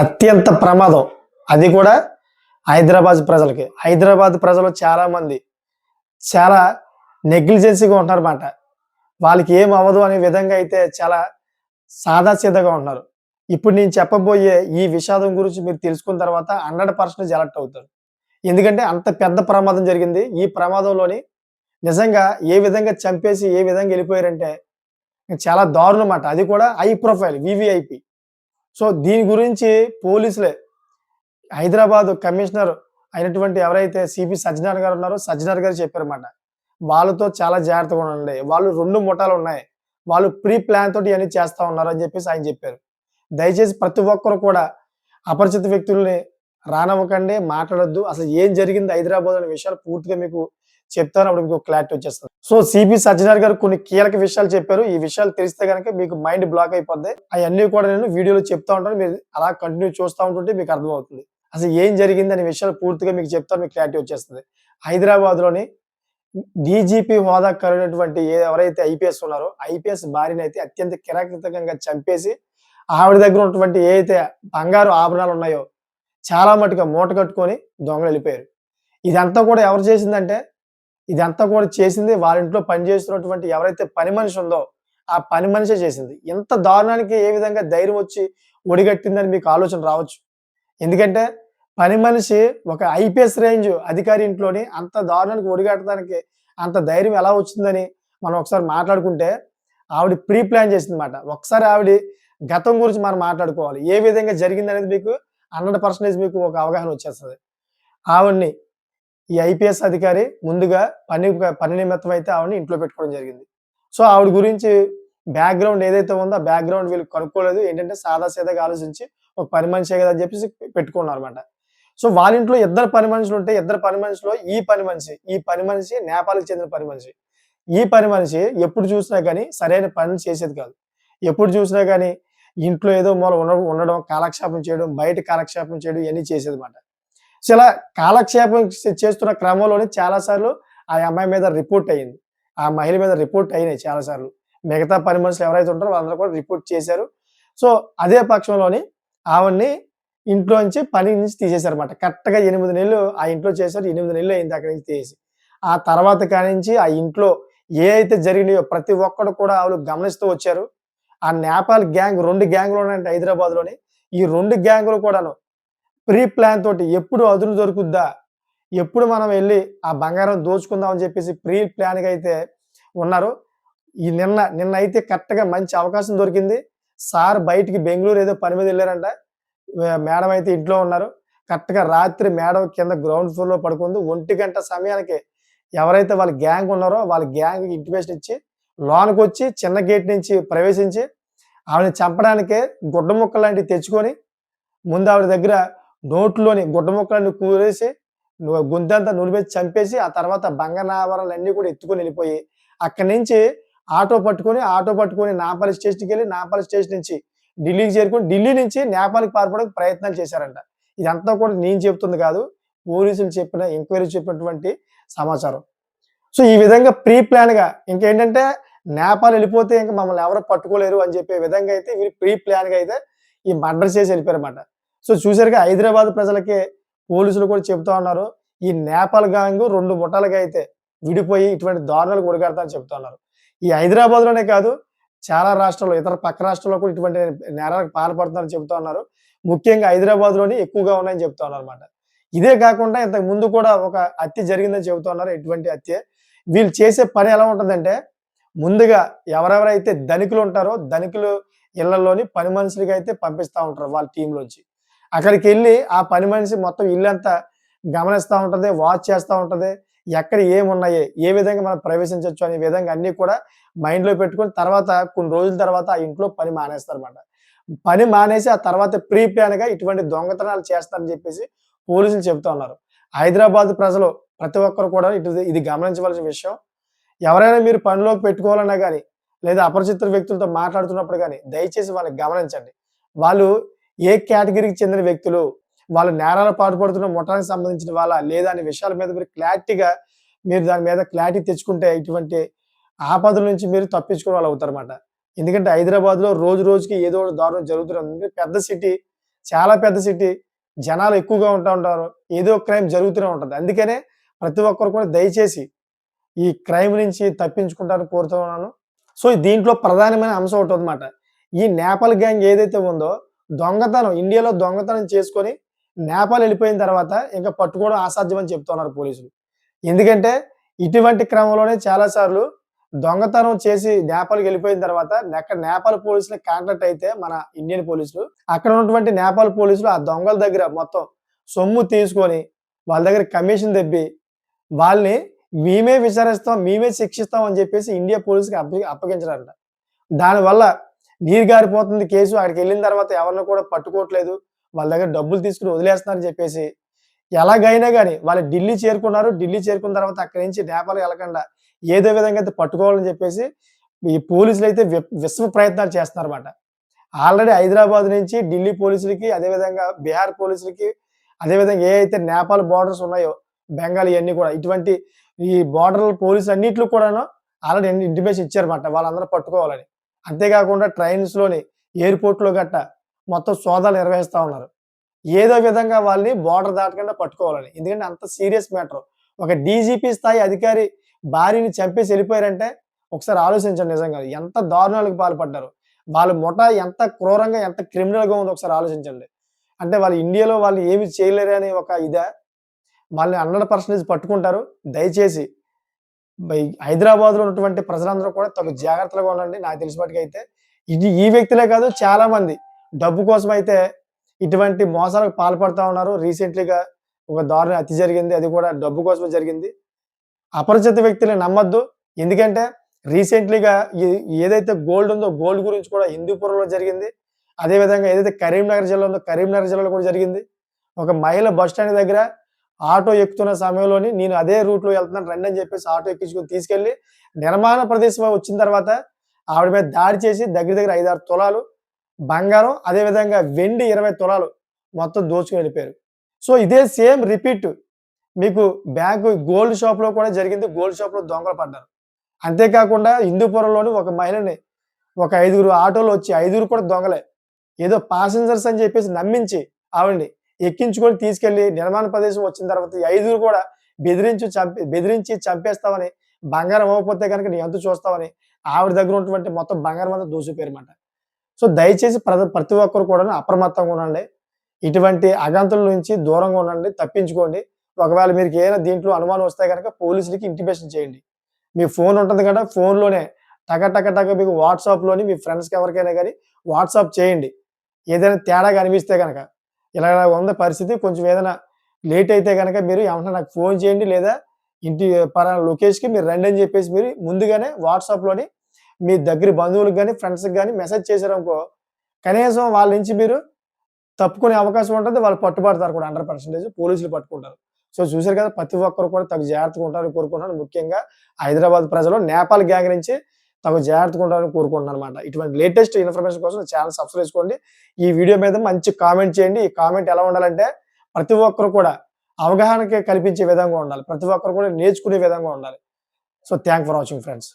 అత్యంత ప్రమాదం. అది కూడా హైదరాబాద్ ప్రజలకి. హైదరాబాద్ ప్రజలు చాలామంది చాలా నెగ్లిజెన్సీగా ఉంటున్నారన్నమాట. వాళ్ళకి ఏం అవ్వదు అనే విధంగా అయితే చాలా సాదాసీదాగా ఉంటున్నారు. ఇప్పుడు నేను చెప్పబోయే ఈ విషాదం గురించి మీరు తెలుసుకున్న తర్వాత 100% అలర్ట్ అవుతారు. ఎందుకంటే అంత పెద్ద ప్రమాదం జరిగింది. ఈ ప్రమాదంలోని నిజంగా ఏ విధంగా చంపేసి ఏ విధంగా ఎళ్ళిపోయారంటే చాలా దారుణం మాట. అది కూడా హై ప్రొఫైల్ వీవీఐపీ. సో దీని గురించి పోలీసులే హైదరాబాద్ కమిషనర్ అయినటువంటి ఎవరైతే సిపి సజ్జనార్ గారు ఉన్నారో సజ్జనార్ గారు చెప్పారన్నమాట. వాళ్ళతో చాలా జాగ్రత్తగా ఉండండి. వాళ్ళు 2 ముఠాలున్నాయి. వాళ్ళు ప్రీ ప్లాన్ తోటి ఇయన్నీ చేస్తా ఉన్నారు అని చెప్పేసి ఆయన చెప్పారు. దయచేసి ప్రతి ఒక్కరు కూడా అపరిచిత వ్యక్తుల్ని రానివ్వకండి, మాట్లాడొద్దు. అసలు ఏం జరిగింది హైదరాబాద్ అనే విషయాలు పూర్తిగా మీకు చెప్తాను. అప్పుడు మీకు క్లారిటీ వచ్చేస్తది. సో సిపి సజ్జనార్ గారు కొన్ని కీలక విషయాలు చెప్పారు. ఈ విషయాలు తెలిస్తే గనక మీకు మైండ్ బ్లాక్ అయిపోద్ది. అయన్నీ కూడా నేను వీడియోలో చెప్తా ఉంటాను. మీరు అలా కంటిన్యూ చూస్తా ఉంటుంటే మీకు అర్థమవుతుంది. అసలు ఏం జరిగింది అనే విషయాలు పూర్తిగా మీకు చెప్తాను. మీకు క్లారిటీ వచ్చేస్తది. హైదరాబాద్‌లోని డీజీపీ హోదా కలిగినటువంటి ఎవరైతే ఐపీఎస్ ఉన్నారో, ఐపీఎస్ భార్యనైతే అత్యంత కిరాతకంగా చంపేసి, ఆవిడ దగ్గర ఉన్నటువంటి ఏదైతే బంగారు ఆభరణాలు ఉన్నాయో, చాలా మటుకు మూట కట్టుకొని దొంగలెళ్ళిపోయారు. ఇదంతా కూడా ఎవరు చేసిందంటే, ఇదంతా కూడా చేసింది వాళ్ళ ఇంట్లో పనిచేస్తున్నటువంటి ఎవరైతే పని మనిషి ఉందో, ఆ పని మనిషే చేసింది. ఇంత దారుణానికి ఏ విధంగా ధైర్యం వచ్చి ఒడిగట్టిందని మీకు ఆలోచన రావచ్చు. ఎందుకంటే పని మనిషి ఒక ఐపీఎస్ రేంజ్ అధికారి ఇంట్లోని అంత దారుణానికి ఒడిగట్టడానికి అంత ధైర్యం ఎలా వచ్చిందని మనం ఒకసారి మాట్లాడుకుంటే, ఆవిడ ప్రీ ప్లాన్ చేసిందన్నమాట. ఒకసారి ఆవిడ గతం గురించి మనం మాట్లాడుకోవాలి. ఏ విధంగా జరిగిందనేది మీకు 100% మీకు ఒక అవగాహన వచ్చేస్తది. ఆవిడని ఈ ఐపీఎస్ అధికారి ముందుగా పని నిమిత్తం అయితే ఆవిడని ఇంట్లో పెట్టుకోవడం జరిగింది. సో ఆవిడ గురించి బ్యాక్‌గ్రౌండ్ ఏదైతే ఉందో ఆ బ్యాక్‌గ్రౌండ్ వీళ్ళు కనుక్కోలేదు. ఏంటంటే సాదాసీదాగా ఆలోచించి ఒక పని మనిషే కదా అని చెప్పేసి పెట్టుకున్నారన్నమాట. సో వాళ్ళ ఇంట్లో ఇద్దరు పని మనుషులుంటే, ఇద్దరు పని మనుషుల్లో ఈ పని మనిషి నేపాల్‌కి చెందిన పని మనిషి. ఈ పని మనిషి ఎప్పుడు చూసినా గాని సరైన పని చేసేది కాదు. ఎప్పుడు చూసినా గాని ఇంట్లో ఏదో మూల ఉండడం, కాలక్షేపం చేయడం, బయట కాలక్షేపం చేయడం ఇయన్నీ చేసేదన్నమాట. సో ఇలా కాలక్షేపం చేస్తున్న క్రమంలోనే చాలా సార్లు ఆ అమ్మాయి మీద రిపోర్ట్ అయింది. ఆ మహిళ మీద రిపోర్ట్ అయినాయి చాలా సార్లు. మిగతా పని మనుషులు ఎవరైతే ఉంటారో వాళ్ళందరూ కూడా రిపోర్ట్ చేశారు. సో అదే పక్షంలోని ఆవిడని ఇంట్లోంచి పని నుంచి తీసేశారన్నమాట. కరెక్ట్‌గా 8 నెలలు ఆ ఇంట్లో చేశారు. 8 నెలలు అయింది అక్కడి నుంచి తీసేసి. ఆ తర్వాత కానించి ఆ ఇంట్లో ఏవైతే జరిగినాయో ప్రతి ఒక్కడు కూడా ఆళ్ళు గమనిస్తూ వచ్చారు. ఆ నేపాల్ గ్యాంగ్ 2 గ్యాంగ్‌లు ఉన్నాయంట హైదరాబాద్‌లోని. ఈ 2 గ్యాంగ్‌లు కూడాను ప్రీ ప్లాన్ తోటి ఎప్పుడు అదును దొరుకుద్దా? ఎప్పుడు మనం వెళ్లి ఆ బంగారం దోచుకుందాం అని చెప్పేసి ప్రీ ప్లాన్‌గా అయితే ఉన్నారు. నిన్నైతే కరెక్ట్‌గా మంచి అవకాశం దొరికింది. సార్ బయటికి బెంగుళూరు ఏదో పని మీద ఎళ్లారంట. మేడం అయితే ఇంట్లో ఉన్నారు. కరెక్ట్‌గా రాత్రి మేడం కింద గ్రౌండ్ ఫ్లోర్‌లో పడుకుంది. 1 సమయానికి ఎవరైతే వాళ్ళ గ్యాంగ్ ఉన్నారో వాళ్ళ గ్యాంగ్‌కి ఇంటిమేషన్ ఇచ్చి లోనకొచ్చి చిన్న గేట్ నుంచి ప్రవేశించి ఆవిడని చంపడానికే గుడ్డ ముక్కలు లాంటివి తెచ్చుకొని ముందు ఆవిడ దగ్గర నోట్లోని గుడ్డ ముక్కలన్నీ కూరేసి గొంతంతా నులిపేసి చంపేసి ఆ తర్వాత బంగారాభరణాలన్నీ కూడా ఎత్తుకొని వెళ్ళిపోయి అక్కడి నుంచి ఆటో పట్టుకొని నాంపల్లి స్టేషన్‌కెళ్ళి నాంపల్లి స్టేషన్ నుంచి ఢిల్లీకి చేరుకొని ఢిల్లీ నుంచి నేపాల్‌కి పారిపోవడానికి ప్రయత్నాలు చేశారంట. ఇదంతా కూడా నేను చెప్తుంది కాదు. పోలీసులు చెప్పిన ఎంక్వైరీ చెప్పినటువంటి సమాచారం. సో ఈ విధంగా ప్రీ ప్లాన్‌గా ఇంకేంటంటే నేపాల్ ఎళ్ళిపోతే ఇంక మమ్మల్ని ఎవరు పట్టుకోలేరు అని చెప్పే విధంగా అయితే వీళ్ళు ప్రీ ప్లాన్‌గా అయితే ఈ మర్డర్ చేసి ఎళ్ళిపోయారన్నమాట. సో చూసారుగా హైదరాబాద్ ప్రజలకి పోలీసులు కూడా చెప్తా ఉన్నారు. ఈ నేపాల్ గ్యాంగ్ 2 ముఠాలుగా అయితే విడిపోయి ఇటువంటి దారుణాలకు ఒడిగడతారని చెప్తా ఉన్నారు. ఈ హైదరాబాద్‌లోనే కాదు చాలా రాష్ట్రాల్లో ఇతర పక్క రాష్ట్రాల్లో కూడా ఇటువంటి నేరాలకు పాల్పడుతున్నారని చెప్తా ఉన్నారు. ముఖ్యంగా హైదరాబాద్‌లోనే ఎక్కువగా ఉన్నాయని చెప్తా ఉన్నారన్నమాట. ఇదే కాకుండా ఇంతకు ముందు కూడా ఒక హత్య జరిగిందని చెబుతా ఉన్నారు. ఎటువంటి హత్యే. వీళ్ళు చేసే పని ఎలా ఉంటదంటే ముందుగా ఎవరెవరైతే ధనికులు ఉంటారో ధనికులు ఇళ్లలోని పని మనుషులకి అయితే పంపిస్తా ఉంటారు వాళ్ళ టీమ్‌లోంచి. అక్కడికెళ్ళి ఆ పని మనిషి మొత్తం ఇల్లంతా గమనిస్తా ఉంటది. వాచ్ చేస్తా ఉంటది. ఎక్కడ ఏమున్నాయి? ఏ విధంగా మనం ప్రవేశించొచ్చు అనే విధంగా అన్నీ కూడా మైండ్‌లో పెట్టుకొని తర్వాత కొన్ని రోజుల తర్వాత ఆ ఇంట్లో పని మానేస్తారన్నమాట. పని మానేసి ఆ తర్వాత ప్రీ ప్లాన్‌గా ఇటువంటి దొంగతనాలు చేస్తారని చెప్పేసి పోలీసులు చెప్తా ఉన్నారు. హైదరాబాద్ ప్రజలు ప్రతి ఒక్కరు కూడా ఇది గమనించవలసిన విషయం. ఎవరైనా మీరు పనిలోకి పెట్టుకోవాలన్నా గాని, లేదా అపరిచిత వ్యక్తులతో మాట్లాడుతున్నప్పుడు గాని, దయచేసి వాళ్ళని గమనించండి. వాళ్ళు ఏ కేటగిరీకి చెందిన వ్యక్తులు, వాళ్ళు నేరాల పాల్పడుతున్న ముఠానికి సంబంధించిన వాళ్ళా? లేదా అనే విషయాల మీద మీరు దాని మీద క్లారిటీ తెచ్చుకుంటే ఇటువంటి ఆపదల నుంచి మీరు తప్పించుకునే వాళ్ళవుతారన్నమాట. ఎందుకంటే హైదరాబాద్‌లో రోజు రోజుకి ఏదో ఒకటి దారుణం జరుగుతూనే ఉంది. పెద్ద సిటీ చాలా పెద్ద సిటీ, జనాలు ఎక్కువగా ఉంటారు. ఏదో క్రైమ్ జరుగుతూనే ఉంటది. అందుకనే ప్రతి ఒక్కరు కూడా దయచేసి ఈ క్రైమ్ నుంచి తప్పించుకుంటారని కోరుతున్నాను. సో, దీంట్లో ప్రధానమైన అంశం ఒకటుందన్నమాట. ఈ నేపాల్ గ్యాంగ్ ఏదైతే ఉందో దొంగతనం ఇండియాలో దొంగతనం చేసుకొని నేపాల్ ఎళ్ళిపోయిన తర్వాత ఇంక పట్టుకోవడం అసాధ్యం అని చెప్తున్నారు పోలీసులు. ఎందుకంటే ఇటువంటి క్రమంలోనే చాలా సార్లు దొంగతనం చేసి నేపాల్‌కెళ్ళిపోయిన తర్వాత నేపాల్ పోలీసులని కాంటాక్ట్ అయితే మన ఇండియన్ పోలీసులు, అక్కడ ఉన్నటువంటి నేపాల్ పోలీసులు ఆ దొంగల దగ్గర మొత్తం సొమ్ము తీసుకొని, వాళ్ళ దగ్గర కమిషన్ దెబ్బి, వాళ్ళని మేమే విచారిస్తాం, మేమే శిక్షిస్తాం అని చెప్పేసి ఇండియా పోలీస్‌కి అప్పగించరంట. దానివల్ల నీరు గారిపోతుంది కేసు. అక్కడికెళ్ళిన తర్వాత ఎవరిని కూడా పట్టుకోవట్లేదు. వాళ్ళ దగ్గర డబ్బులు తీసుకొని వదిలేస్తున్నారని చెప్పేసి ఎలాగైనా గాని వాళ్ళు ఢిల్లీ చేరుకున్నారు. ఢిల్లీ చేరుకున్న తర్వాత అక్కడి నుంచి నేపాల్ ఎళ్ళకుండా ఏదో విధంగా అయితే పట్టుకోవాలని చెప్పేసి ఈ పోలీసులైతే విశ్వ ప్రయత్నాలు చేస్తున్నారన్నమాట. ఆల్రెడీ హైదరాబాద్ నుంచి ఢిల్లీ పోలీసులకి, అదేవిధంగా బీహార్ పోలీసులకి, అదేవిధంగా ఏ అయితే నేపాల్ బోర్డర్స్ ఉన్నాయో బెంగాల్ ఇయన్నీ కూడా ఇటువంటి ఈ బోర్డర్ పోలీసులు అన్నిట్లో కూడాను ఆల్రెడీ ఇంటిమేషన్ ఇచ్చారన్నమాట. వాళ్ళందరూ పట్టుకోవాలని. అంతేకాకుండా ట్రైన్స్‌లోని, ఎయిర్‌పోర్ట్‌లో గట్టా మొత్తం సోదాలు నిర్వహిస్తా ఉన్నారు. ఏదో విధంగా వాళ్ళని బోర్డర్ దాటకుండా పట్టుకోవాలని. ఎందుకంటే అంత సీరియస్ మ్యాటర్. ఒక డీజీపీ స్థాయి అధికారి భార్యని చంపేసి ఎళ్ళిపోయారంటే ఒకసారి ఆలోచించండి నిజంగా. ఎంత దారుణాలకు పాల్పడ్డారు. వాళ్ళ ముఠా ఎంత క్రూరంగా, ఎంత క్రిమినల్‌గా ఉందో ఒకసారి ఆలోచించండి. అంటే వాళ్ళు ఇండియాలో వాళ్ళు ఏమి చేయలేరని ఒక ఇదా? వాళ్ళని 100% పట్టుకుంటారు. దయచేసి హైదరాబాద్‌లో ఉన్నటువంటి ప్రజలందరూ కూడా తగు జాగ్రత్తగా ఉండండి. నాకు తెలిసిన మట్టుకైతే. ఈ వ్యక్తులే కాదు చాలా మంది డబ్బు కోసమైతే ఇటువంటి మోసాలకు పాల్పడతా ఉన్నారు. రీసెంట్‌లీగా ఒక దారుణ హత్య జరిగింది. అది కూడా డబ్బు కోసమే జరిగింది. అపరిచిత వ్యక్తుల్ని నమ్మొద్దు. ఎందుకంటే రీసెంట్‌లీగా ఏదైతే గోల్డ్ ఉందో గోల్డ్ గురించి కూడా హిందూపురంలో జరిగింది. అదే విధంగా ఏదైతే కరీంనగర్ జిల్లా ఉందో కరీంనగర్ జిల్లాలో కూడా జరిగింది. ఒక మహిళ బస్ స్టాండ్ దగ్గర ఆటో ఎక్కుతున్న సమయంలోని నేను అదే రూట్‌లో వెళ్తున్నాను రండి అని చెప్పేసి ఆటో ఎక్కించుకొని తీసుకెళ్ళి నిర్మాణ ప్రదేశం వచ్చిన తర్వాత ఆవిడ మీద దాడి చేసి దగ్గర దగ్గర 5, 6 తులాలు బంగారం, అదే విధంగా వెండి 20 తులాలు మొత్తం దోచుకొని వెళ్ళిపోయారు. సో, ఇదే సేమ్ రిపీట్ మీకు బ్యాంకు గోల్డ్ షాప్‌లో కూడా జరిగింది. గోల్డ్ షాప్‌లో దొంగలు పడ్డారు. అంతేకాకుండా హిందూపురంలోని ఒక మహిళని ఒక 5గురు ఆటోలో వచ్చి 5గురు కూడా దొంగలే. ఏదో పాసెంజర్స్ అని చెప్పేసి నమ్మించి ఆవిడని ఎక్కించుకొని తీసుకెళ్ళి నిర్మాణ ప్రదేశం వచ్చిన తర్వాత ఈ 5గురు కూడా బెదిరించి చంపేస్తామని, బంగారం ఇవ్వకపోతే గనుక నీ అంతు చూస్తామని ఆవిడ దగ్గర ఉన్నటువంటి మొత్తం బంగారం అంతా దోచుకుపోయారన్నమాట. సో, దయచేసి ప్రతి ఒక్కరు కూడాను అప్రమత్తంగా ఉండండి. ఇటువంటి అగంతుల నుంచి దూరంగా ఉండండి. తప్పించుకోండి. ఒకవేళ మీకు ఏదైనా దీంట్లో అనుమానం వస్తే గనక పోలీసులకి ఇంటిమేషన్ చేయండి. మీ ఫోన్ ఉంటది కదా! ఫోన్‌లోనే టక మీకు వాట్సాప్‌లోని మీ ఫ్రెండ్స్‌కి ఎవరికైనా గాని వాట్సాప్ చేయండి. ఏదైనా తేడా కనిపిస్తే గనక. ఇలా ఉంది పరిస్థితి కొంచెం ఏదైనా లేట్ అయితే గనక మీరు వెంటనే నాకు ఫోన్ చేయండి. లేదా ఇంటి పలానా లొకేషన్‌కి మీరు రండి అని చెప్పేసి మీరు ముందుగానే వాట్సాప్‌లోని మీ దగ్గర బంధువులకు గాని, ఫ్రెండ్స్‌కి గాని మెసేజ్ చేశారనుకో, కనీసం వాళ్ళ నుంచి మీరు తప్పుకునే అవకాశం ఉంటది. వాళ్ళు పట్టుబడతారు కూడా 100% పోలీసులు పట్టుకుంటారు. సో, చూసారు కదా! ప్రతి ఒక్కరు కూడా తగు జాగ్రత్తగా ఉంటారని కోరుకుంటున్నాను. ముఖ్యంగా హైదరాబాద్ ప్రజలు నేపాల్ గ్యాంగ్ నుంచి తగు జాగ్రత్తగా ఉండాలని కోరుకుంటున్నానన్నమాట. ఇటువంటి లేటెస్ట్ ఇన్ఫర్మేషన్ కోసం ఛానెల్ సబ్స్క్రైబ్ చేసుకోండి. ఈ వీడియో మీద మంచి కామెంట్ చేయండి. ఈ కామెంట్ ఎలా ఉండాలంటే ప్రతి ఒక్కరు కూడా అవగాహనకి కల్పించే విధంగా ఉండాలి. ప్రతి ఒక్కరు కూడా నేర్చుకునే విధంగా ఉండాలి. So, thank for watching friends.